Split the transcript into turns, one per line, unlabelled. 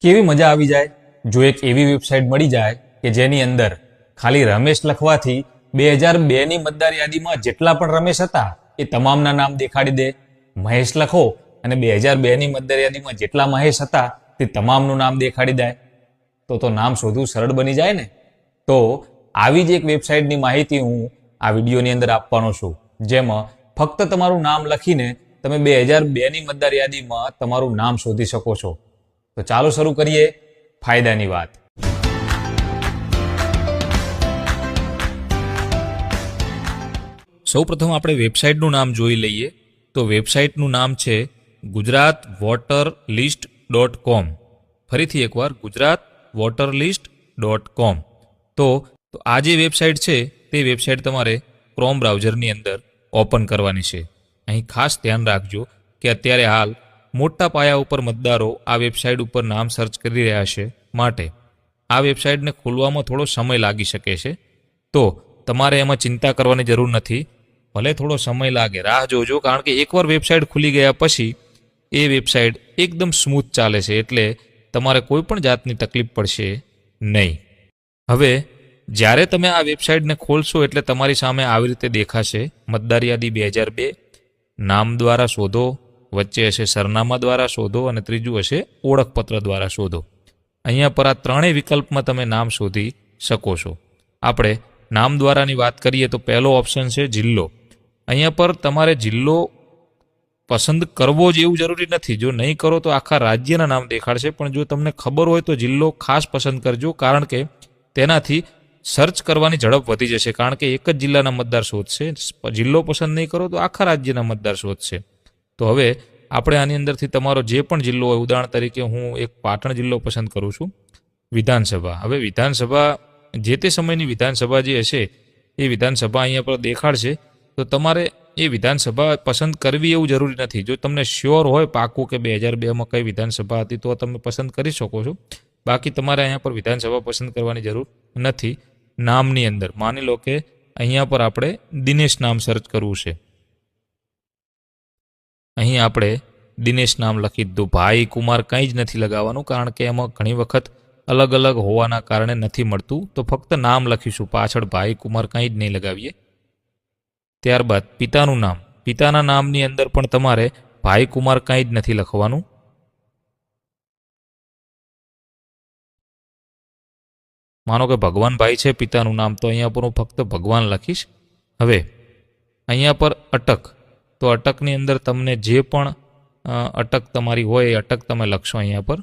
કેવી મજા આવી જાય જો એક એવી વેબસાઇટ મળી જાય કે જેની અંદર ખાલી રમેશ લખવાથી 2002 ની મતદાર યાદીમાં જેટલા પણ રમેશ હતા એ તમામના નામ દેખાડી દે. મહેશ લખો અને 2002 ની મતદાર યાદીમાં જેટલા મહેશ હતા તે તમામનું નામ દેખાડી દે. તો નામ શોધવું સરળ બની જાય ને. તો આવી જ એક વેબસાઇટની માહિતી હું આ વિડીયોની અંદર આપવાનો છું, જેમાં ફક્ત તમારું નામ લખીને તમે 2002 ની મતદાર યાદીમાં તમારું નામ શોધી શકો છો. તો ચાલો શરૂ કરીએ ફાયદાની વાત. સૌપ્રથમ આપણે વેબસાઇટનું નામ જોઈ લઈએ. તો વેબસાઇટનું નામ છે gujaratvoterlist.com. ફરીથી એકવાર gujaratvoterlist.com. તો આ જે વેબસાઇટ છે તે વેબસાઇટ તમારે ક્રોમ બ્રાઉઝરની અંદર ઓપન કરવાની છે. અહીં ખાસ ધ્યાન રાખજો કે અત્યારે હાલ મોટા પાયા ઉપર મતદારો આ વેબસાઇટ ઉપર નામ સર્ચ કરી રહ્યા છે, માટે આ વેબસાઇટને ખોલવામાં થોડો સમય લાગી શકે છે. તો તમારે એમાં ચિંતા કરવાની જરૂર નથી. ભલે થોડો સમય લાગે, રાહ જોજો, કારણ કે એકવાર વેબસાઇટ ખુલી ગયા પછી એ વેબસાઇટ એકદમ સ્મૂથ ચાલે છે, એટલે તમારે કોઈ પણ જાતની તકલીફ પડશે નહીં. હવે જ્યારે તમે આ વેબસાઇટને ખોલશો એટલે તમારી સામે આવી રીતે દેખાશે મતદાર યાદી 2002, નામ દ્વારા શોધો, વચ્ચે હશે સરનામા દ્વારા શોધો અને ત્રીજું હશે ઓળખપત્ર દ્વારા શોધો. અહીંયા પર આ ત્રણેય વિકલ્પમાં તમે નામ શોધી શકો છો. આપણે નામ દ્વારાની વાત કરીએ તો પહેલો ઓપ્શન છે જિલ્લો. અહીંયા પર તમારે જિલ્લો પસંદ કરવો જ એવું જરૂરી નથી. જો નહીં કરો તો આખા રાજ્યના નામ દેખાડશે, પણ જો તમને ખબર હોય તો જિલ્લો ખાસ પસંદ કરજો, કારણ કે તેનાથી સર્ચ કરવાની ઝડપ વધી જશે, કારણ કે એક જ જિલ્લાના મતદાર શોધશે. જિલ્લો પસંદ નહીં કરો તો આખા રાજ્યના મતદાર શોધશે. તો હવે આપણે આની અંદરથી તમારો જે પણ જિલ્લો હોય, ઉદાહરણ તરીકે હું એક પાટણ જિલ્લો પસંદ કરું છું. વિધાનસભા, હવે વિધાનસભા જે તે સમયની વિધાનસભા જે હશે એ વિધાનસભા અહીંયા પર દેખાડશે. તો તમારે એ વિધાનસભા પસંદ કરવી એવું જરૂરી નથી. જો તમને શ્યોર હોય પાકું કે 2002માં કઈ વિધાનસભા હતી તો તમે પસંદ કરી શકો છો. બાકી તમારે અહીંયા પર વિધાનસભા પસંદ કરવાની જરૂર નથી. નામની અંદર માની લો કે અહીંયા પર આપણે દિનેશ નામ સર્ચ કરવું છે. અહીં આપણે દિનેશ નામ લખી દીધું. ભાઈ કુમાર કંઈ જ નથી લગાવવાનું, કારણ કે એમાં ઘણી વખત અલગ અલગ હોવાના કારણે નથી મળતું. તો ફક્ત નામ લખીશું, પાછળ ભાઈ કુમાર કંઈ જ નહીં લગાવીએ. ત્યારબાદ પિતાનું નામ. પિતાના નામની અંદર પણ તમારે ભાઈ કુમાર કંઈ જ નથી લખવાનું. માનો કે ભગવાનભાઈ છે પિતાનું નામ, તો અહીંયા પર હું ફક્ત ભગવાન લખીશ. હવે અહીંયા પર અટક. તો અટકની અંદર તમને જે પણ અટક તમારી હોય એ અટક તમે લખશો અહીંયા પર.